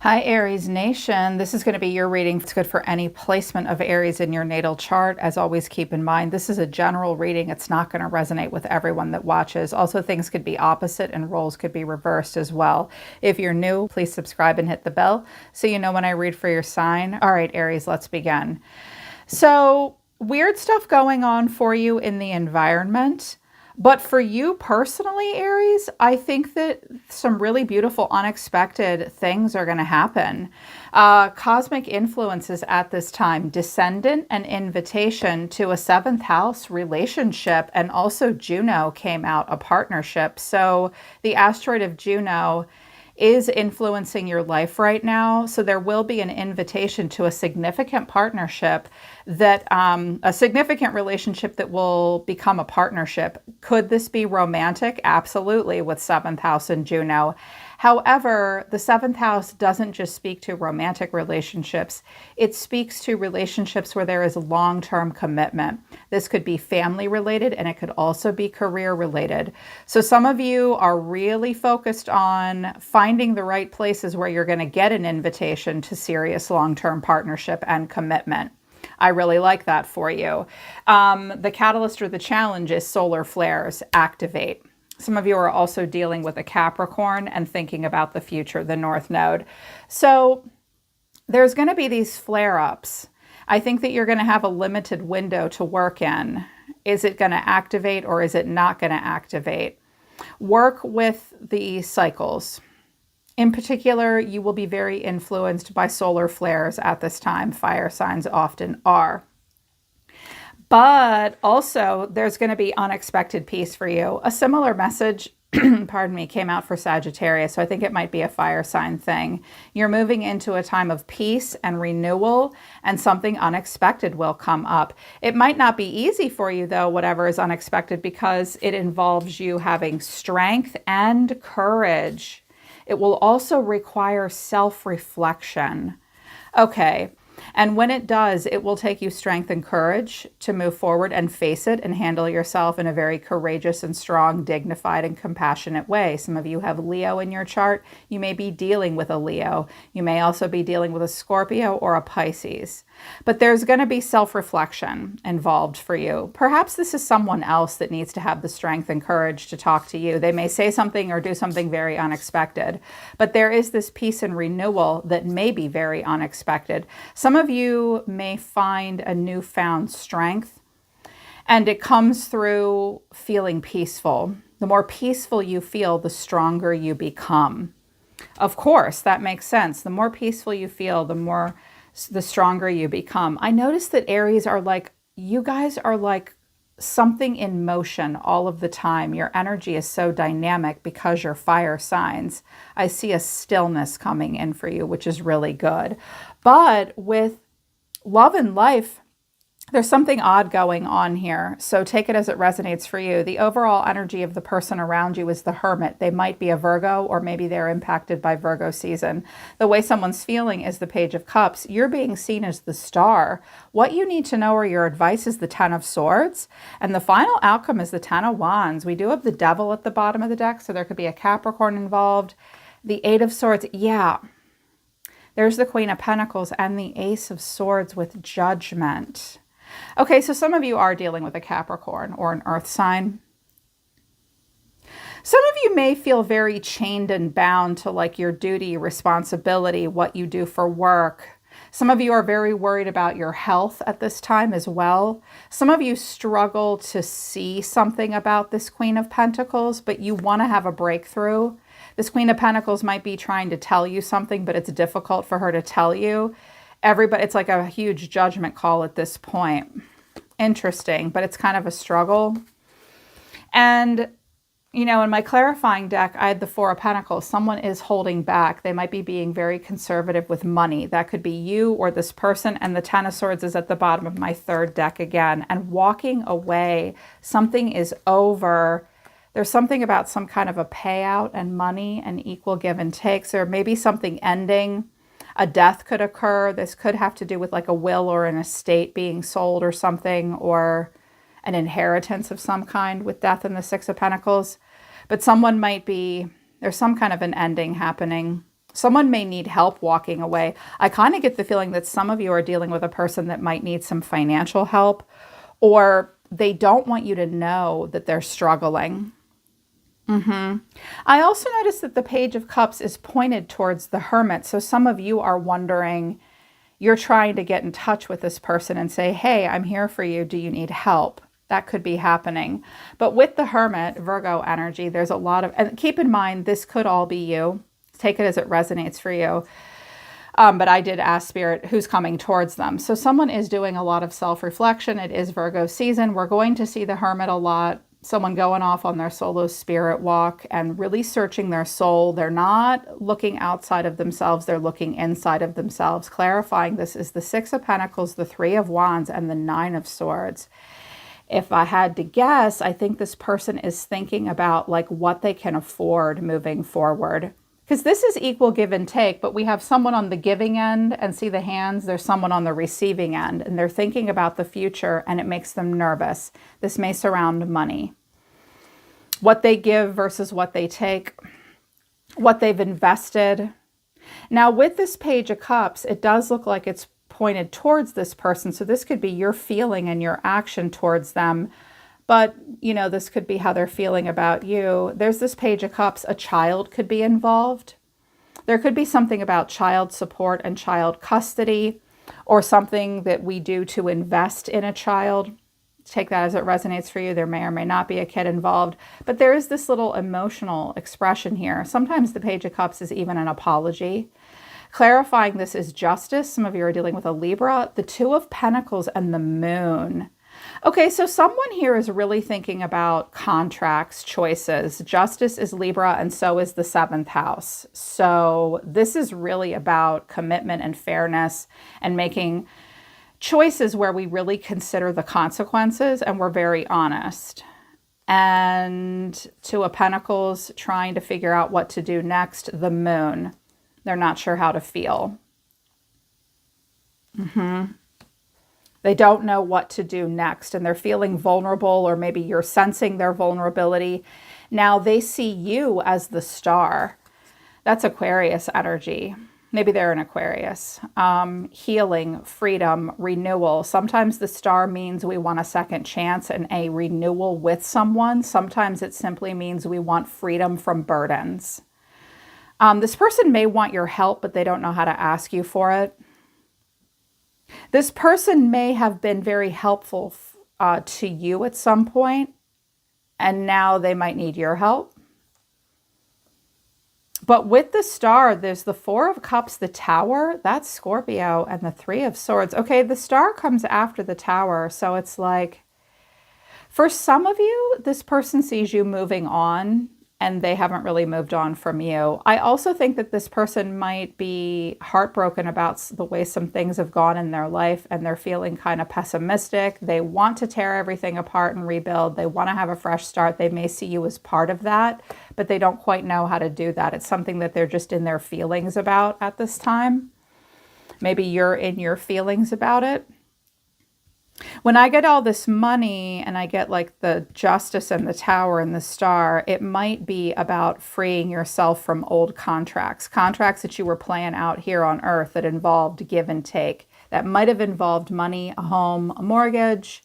Hi, Aries Nation. This is going to be your reading. It's good for any placement of Aries in your natal chart. As always, keep in mind, this is a general reading. It's not going to resonate with everyone that watches. Also, things could be opposite and roles could be reversed as well. If you're new, please subscribe and hit the bell so you know when I read for your sign. All right, Aries, let's begin. So, weird stuff going on for you in the environment. But for you personally, Aries, I think that some really beautiful, unexpected things are going to happen. Cosmic influences at this time, descendant and invitation to a seventh house relationship, and also Juno came out, a partnership. So the asteroid of Juno is influencing your life right now. So there will be an invitation to a significant partnership that, a significant relationship that will become a partnership. Could this be romantic? Absolutely, with seventh house and Juno. However, the seventh house doesn't just speak to romantic relationships. It speaks to relationships where there is long-term commitment. This could be family related and it could also be career related. So some of you are really focused on finding the right places where you're going to get an invitation to serious long-term partnership and commitment. I really like that for you. The catalyst or the challenge is solar flares activate. Some of you are also dealing with a Capricorn and thinking about the future, the North Node. So there's going to be these flare-ups. I think that you're going to have a limited window to work in. Is it going to activate or is it not going to activate? Work with the cycles. In particular, you will be very influenced by solar flares at this time. Fire signs often are. But also, there's going to be unexpected peace for you. A similar message, pardon me, came out for Sagittarius, so I think it might be a fire sign thing. You're moving into a time of peace and renewal, and something unexpected will come up. It might not be easy for you, though, whatever is unexpected, because it involves you having strength and courage. It will also require self-reflection. Okay. And when it does, it will take you strength and courage to move forward and face it and handle yourself in a very courageous and strong, dignified and compassionate way. Some of you have Leo in your chart. You may be dealing with a Leo. You may also be dealing with a Scorpio or a Pisces. But there's going to be self-reflection involved for you. Perhaps this is someone else that needs to have the strength and courage to talk to you. They may say something or do something very unexpected. But there is this peace and renewal that may be very unexpected. Some of you may find a newfound strength, and it comes through feeling peaceful. The more peaceful you feel, the stronger you become. Of course, that makes sense. The more peaceful you feel, the stronger you become. I notice that Aries are like, you guys are like something in motion all of the time. Your energy is so dynamic because you're fire signs. I see a stillness coming in for you, which is really good. But with love and life, there's something odd going on here. So take it as it resonates for you. The overall energy of the person around you is the Hermit. They might be a Virgo, or maybe they're impacted by Virgo season. The way someone's feeling is the Page of Cups. You're being seen as the star. What you need to know or your advice is the Ten of Swords. And the final outcome is the Ten of Wands. We do have the Devil at the bottom of the deck, so there could be a Capricorn involved. The Eight of Swords, yeah. There's the Queen of Pentacles and the Ace of Swords with Judgment. Okay, so some of you are dealing with a Capricorn or an earth sign. Some of you may feel very chained and bound to like your duty, responsibility, what you do for work. Some of you are very worried about your health at this time as well. Some of you struggle to see something about this Queen of Pentacles, but you want to have a breakthrough. This Queen of Pentacles might be trying to tell you something, but it's difficult for her to tell you. It's like a huge judgment call at this point. Interesting, but it's kind of a struggle. And, you know, in my clarifying deck, I had the Four of Pentacles. Someone is holding back. They might be being very conservative with money. That could be you or this person. And the Ten of Swords is at the bottom of my third deck again. And walking away, something is over. There's something about some kind of a payout and money and equal give and takes. Or maybe something ending. A death could occur. This could have to do with like a will or an estate being sold or something, or an inheritance of some kind with death in the Six of Pentacles. But someone might be, there's some kind of an ending happening. Someone may need help walking away. I kind of get the feeling that some of you are dealing with a person that might need some financial help, or they don't want you to know that they're struggling. I also noticed that the Page of Cups is pointed towards the Hermit. So some of you are wondering, you're trying to get in touch with this person and say, hey, I'm here for you. Do you need help? That could be happening. But with the Hermit, Virgo energy, there's a lot of, and keep in mind, this could all be you. Take it as it resonates for you. But I did ask Spirit who's coming towards them. So someone is doing a lot of self-reflection. It is Virgo season. We're going to see the Hermit a lot. Someone going off on their solo spirit walk and really searching their soul. They're not looking outside of themselves. They're looking inside of themselves. Clarifying this is the Six of Pentacles, the Three of Wands, and the Nine of Swords. If I had to guess, I think this person is thinking about like what they can afford moving forward. Because this is equal give and take, but we have someone on the giving end and see the hands. There's someone on the receiving end, and they're thinking about the future, and it makes them nervous. This may surround money. What they give versus what they take, what they've invested. Now, with this Page of Cups, it does look like it's pointed towards this person. So this could be your feeling and your action towards them. But, you know, this could be how they're feeling about you. There's this Page of Cups. A child could be involved. There could be something about child support and child custody, or something that we do to invest in a child. Take that as it resonates for you. There may or may not be a kid involved. But there is this little emotional expression here. Sometimes the Page of Cups is even an apology. Clarifying this is Justice. Some of you are dealing with a Libra. The Two of Pentacles and the Moon. Okay, so someone here is really thinking about contracts, choices. Justice is Libra, and so is the 7th house. So this is really about commitment and fairness and making choices where we really consider the consequences and we're very honest. And Two of Pentacles, trying to figure out what to do next. The Moon. They're not sure how to feel. They don't know what to do next, and they're feeling vulnerable, or maybe you're sensing their vulnerability. Now they see you as the star. That's Aquarius energy. Maybe they're an Aquarius. Healing, freedom, renewal. Sometimes the star means we want a second chance and a renewal with someone. Sometimes it simply means we want freedom from burdens. This person may want your help, but they don't know how to ask you for it. This person may have been very helpful to you at some point, and now they might need your help. But with the star, there's the Four of Cups, the Tower, that's Scorpio, and the Three of Swords. Okay, the star comes after the Tower, so it's like, for some of you, this person sees you moving on, and they haven't really moved on from you. I also think that this person might be heartbroken about the way some things have gone in their life, and they're feeling kind of pessimistic. They want to tear everything apart and rebuild. They want to have a fresh start. They may see you as part of that, but they don't quite know how to do that. It's something that they're just in their feelings about at this time. Maybe you're in your feelings about it. When I get all this money and I get like the Justice and the Tower and the Star, it might be about freeing yourself from old contracts, contracts that you were playing out here on Earth that involved give and take, that might have involved money, a home, a mortgage,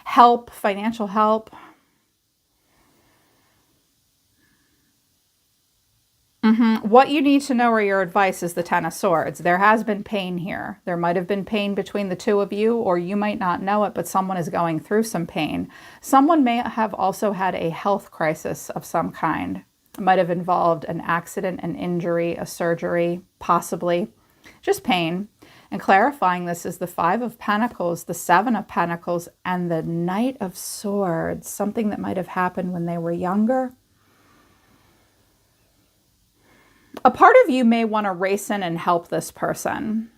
help, financial help. What you need to know, or your advice, is the Ten of Swords. There has been pain here. There might have been pain between the two of you, or you might not know it, but someone is going through some pain. Someone may have also had a health crisis of some kind. It might have involved an accident, an injury, a surgery, possibly just pain. And clarifying this is the Five of Pentacles, the Seven of Pentacles, and the Knight of Swords. Something that might have happened when they were younger. A part of you may want to race in and help this person.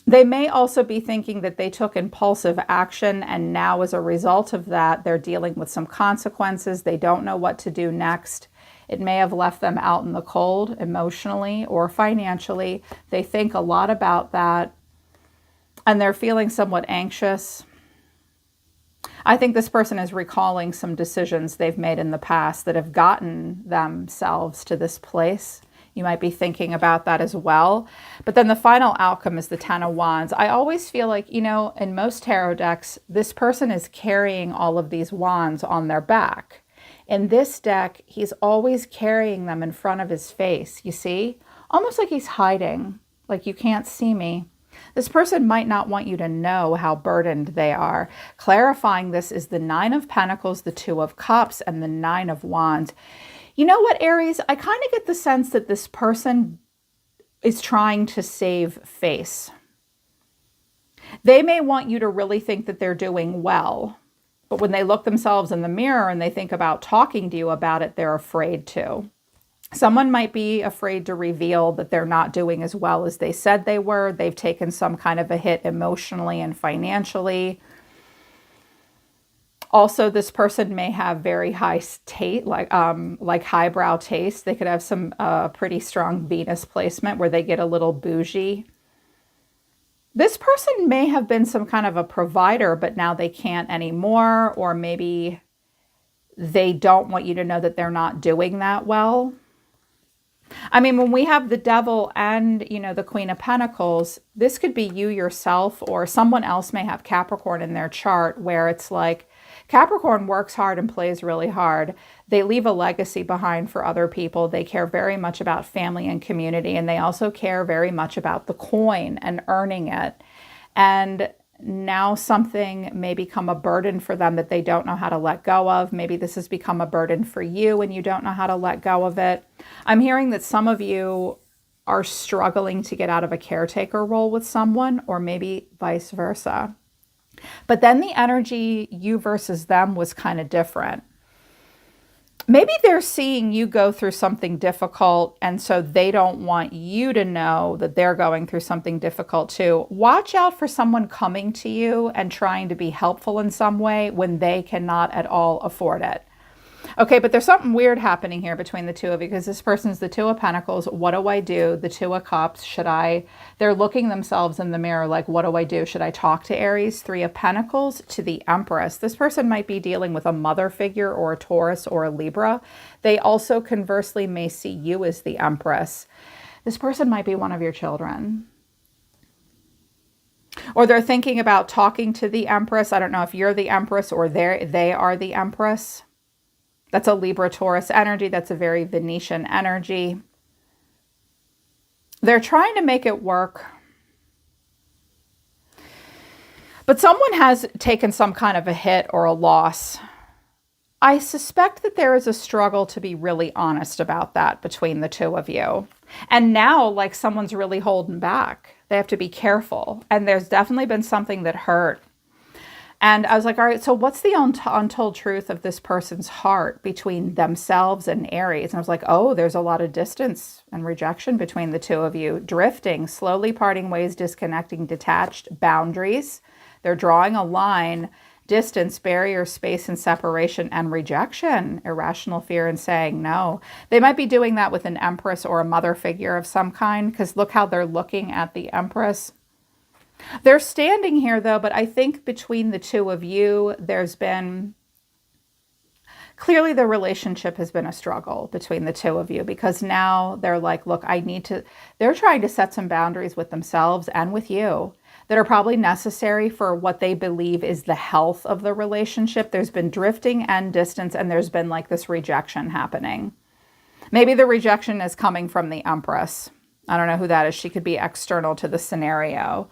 They may also be thinking that they took impulsive action, and now as a result of that, they're dealing with some consequences. They don't know what to do next. It may have left them out in the cold emotionally or financially. They think a lot about that, and they're feeling somewhat anxious. I think this person is recalling some decisions they've made in the past that have gotten themselves to this place. You might be thinking about that as well. But then the final outcome is the Ten of Wands. I always feel like, you know, in most tarot decks, this person is carrying all of these wands on their back. In this deck, he's always carrying them in front of his face, you see? Almost like he's hiding, like you can't see me. This person might not want you to know how burdened they are. Clarifying this is the Nine of Pentacles, the Two of Cups, and the Nine of Wands. You know what, Aries? I kind of get the sense that this person is trying to save face. They may want you to really think that they're doing well, but when they look themselves in the mirror and they think about talking to you about it, they're afraid to. Someone might be afraid to reveal that they're not doing as well as they said they were. They've taken some kind of a hit emotionally and financially. Also, this person may have very high taste, like highbrow taste. They could have some pretty strong Venus placement where they get a little bougie. This person may have been some kind of a provider, but now they can't anymore, or maybe they don't want you to know that they're not doing that well. I mean, when we have the Devil and, you know, the Queen of Pentacles, this could be you yourself, or someone else may have Capricorn in their chart where it's like, Capricorn works hard and plays really hard. They leave a legacy behind for other people. They care very much about family and community, and they also care very much about the coin and earning it. And now something may become a burden for them that they don't know how to let go of. Maybe this has become a burden for you and you don't know how to let go of it. I'm hearing that some of you are struggling to get out of a caretaker role with someone, or maybe vice versa. But then the energy, you versus them, was kind of different. Maybe they're seeing you go through something difficult, and so they don't want you to know that they're going through something difficult too. Watch out for someone coming to you and trying to be helpful in some way when they cannot at all afford it. Okay, but there's something weird happening here between the two of you, because this person's the Two of Pentacles. What do I do? The Two of Cups. They're looking themselves in the mirror like, what do I do? Should I talk to Aries? Three of Pentacles to the Empress. This person might be dealing with a mother figure or a Taurus or a Libra. They also conversely may see you as the Empress. This person might be one of your children. Or they're thinking about talking to the Empress. I don't know if you're the Empress or they are the Empress. That's a Libra Taurus energy. That's a very Venetian energy. They're trying to make it work. But someone has taken some kind of a hit or a loss. I suspect that there is a struggle to be really honest about that between the two of you. And now, like, someone's really holding back. They have to be careful. And there's definitely been something that hurt. And I was like, all right, so what's the untold truth of this person's heart between themselves and Aries? And I was like, oh, there's a lot of distance and rejection between the two of you. Drifting, slowly parting ways, disconnecting, detached, boundaries. They're drawing a line, distance, barrier, space, and separation, and rejection, irrational fear, and saying no. They might be doing that with an Empress or a mother figure of some kind, because look how they're looking at the Empress. They're standing here, though, but I think between the two of you, there's been... Clearly, the relationship has been a struggle between the two of you, because now they're like, look, they're trying to set some boundaries with themselves and with you that are probably necessary for what they believe is the health of the relationship. There's been drifting and distance, and there's been like this rejection happening. Maybe the rejection is coming from the Empress. I don't know who that is. She could be external to the scenario.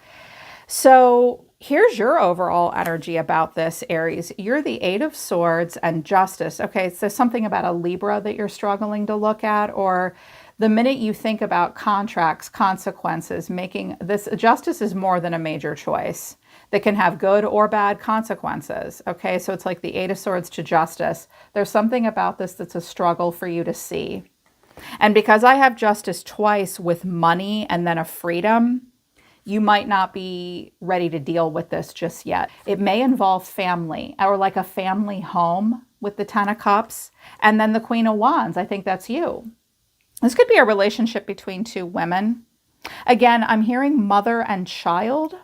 So here's your overall energy about this, Aries. You're the Eight of Swords and Justice. Okay, so something about a Libra that you're struggling to look at, or the minute you think about contracts, consequences, making this, Justice is more than a major choice that can have good or bad consequences. Okay, so it's like the Eight of Swords to Justice. There's something about this that's a struggle for you to see. And because I have Justice twice with money and then a freedom, you might not be ready to deal with this just yet. It may involve family, or like a family home with the Ten of Cups. And then the Queen of Wands, I think that's you. This could be a relationship between two women. Again, I'm hearing mother and child.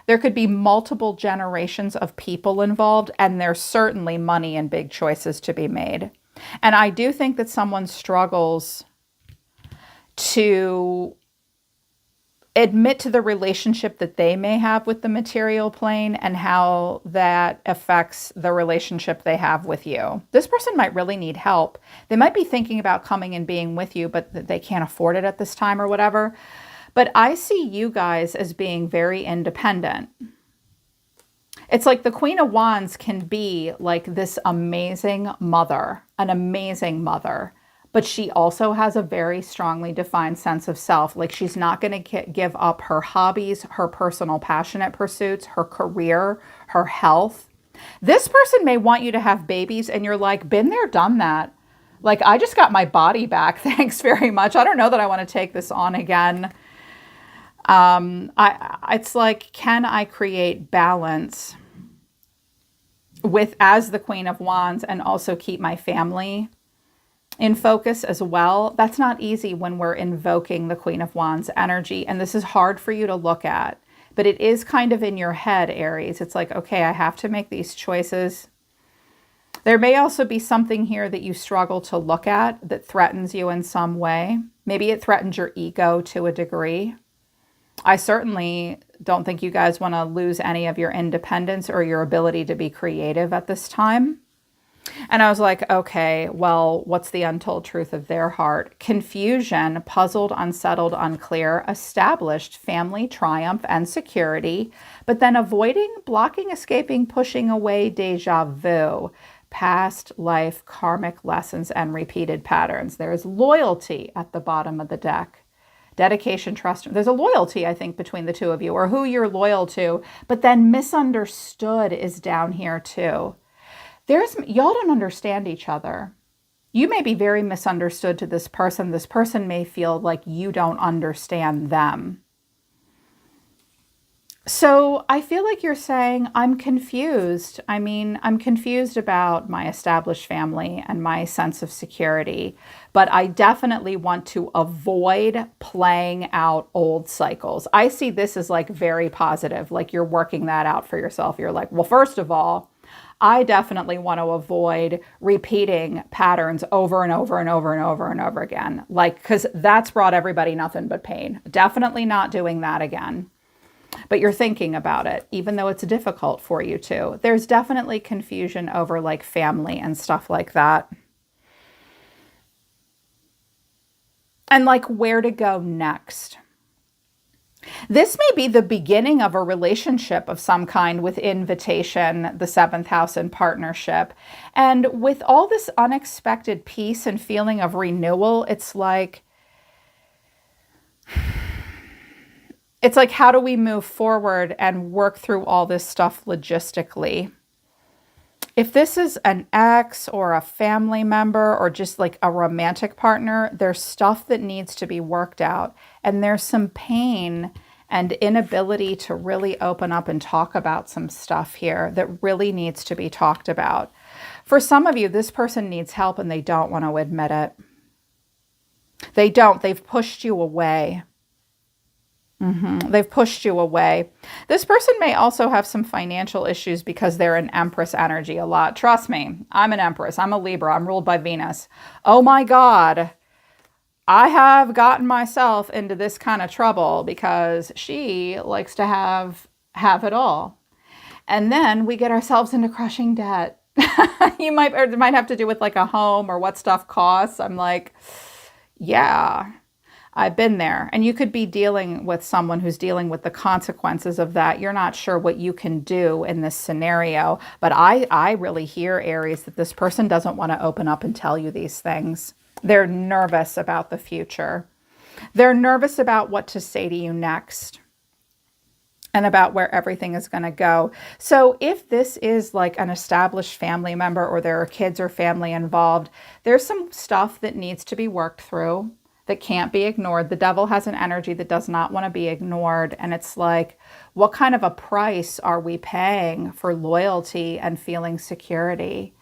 There could be multiple generations of people involved, and there's certainly money and big choices to be made. And I do think that someone struggles to admit to the relationship that they may have with the material plane and how that affects the relationship they have with you. This person might really need help. They might be thinking about coming and being with you, but they can't afford it at this time or whatever. But I see you guys as being very independent. It's like the Queen of Wands can be like this amazing mother, an amazing mother, but she also has a very strongly defined sense of self. Like she's not going to give up her hobbies, her personal passionate pursuits, her career, her health. This person may want you to have babies and you're like, been there, done that. Like, I just got my body back. Thanks very much. I don't know that I want to take this on again. It's like, can I create balance with as the Queen of Wands and also keep my family in focus as well? That's not easy when we're invoking the Queen of Wands energy. And this is hard for you to look at, but it is kind of in your head, Aries. It's like, okay, I have to make these choices. There may also be something here that you struggle to look at that threatens you in some way. Maybe it threatens your ego to a degree. I certainly don't think you guys want to lose any of your independence or your ability to be creative at this time. And I was like, okay, well, what's the untold truth of their heart? Confusion, puzzled, unsettled, unclear, established, family, triumph, and security, but then avoiding, blocking, escaping, pushing away, deja vu, past life, karmic lessons, and repeated patterns. There is loyalty at the bottom of the deck. Dedication, trust. There's a loyalty, I think, between the two of you, or who you're loyal to, but then misunderstood is down here too. Y'all don't understand each other. You may be very misunderstood to this person. This person may feel like you don't understand them. So I feel like you're saying, I'm confused. I mean, I'm confused about my established family and my sense of security, but I definitely want to avoid playing out old cycles. I see this as like very positive, like you're working that out for yourself. You're like, well, first of all, I definitely want to avoid repeating patterns over and over and over and over and over again. Like, because that's brought everybody nothing but pain. Definitely not doing that again. But you're thinking about it, even though it's difficult for you to. There's definitely confusion over like family and stuff like that. And like where to go next. This may be the beginning of a relationship of some kind with invitation, the seventh house, and partnership. And with all this unexpected peace and feeling of renewal, it's like, how do we move forward and work through all this stuff logistically? If this is an ex or a family member or just like a romantic partner, there's stuff that needs to be worked out. And there's some pain and inability to really open up and talk about some stuff here that really needs to be talked about. For some of you, this person needs help and they don't want to admit it. They don't. They've pushed you away. They've pushed you away. This person may also have some financial issues because they're an Empress energy a lot. Trust me, I'm an Empress. I'm a Libra. I'm ruled by Venus. Oh my God. I have gotten myself into this kind of trouble because she likes to have it all. And then we get ourselves into crushing debt. You might, or it might have to do with like a home or what stuff costs. I'm like, yeah. I've been there. And you could be dealing with someone who's dealing with the consequences of that. You're not sure what you can do in this scenario. But I really hear, Aries, that this person doesn't want to open up and tell you these things. They're nervous about the future. They're nervous about what to say to you next and about where everything is going to go. So if this is like an established family member or there are kids or family involved, there's some stuff that needs to be worked through that can't be ignored. The devil has an energy that does not want to be ignored. And it's like, what kind of a price are we paying for loyalty and feeling security?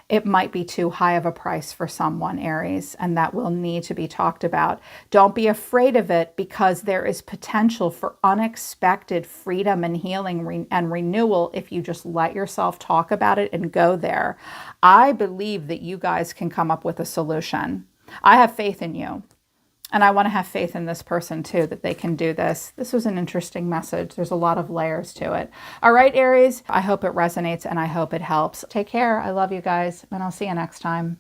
It might be too high of a price for someone, Aries, and that will need to be talked about. Don't be afraid of it because there is potential for unexpected freedom and healing and renewal if you just let yourself talk about it and go there. I believe that you guys can come up with a solution. I have faith in you. And I want to have faith in this person too, that they can do this. This was an interesting message. There's a lot of layers to it. All right, Aries, I hope it resonates and I hope it helps. Take care. I love you guys, and I'll see you next time.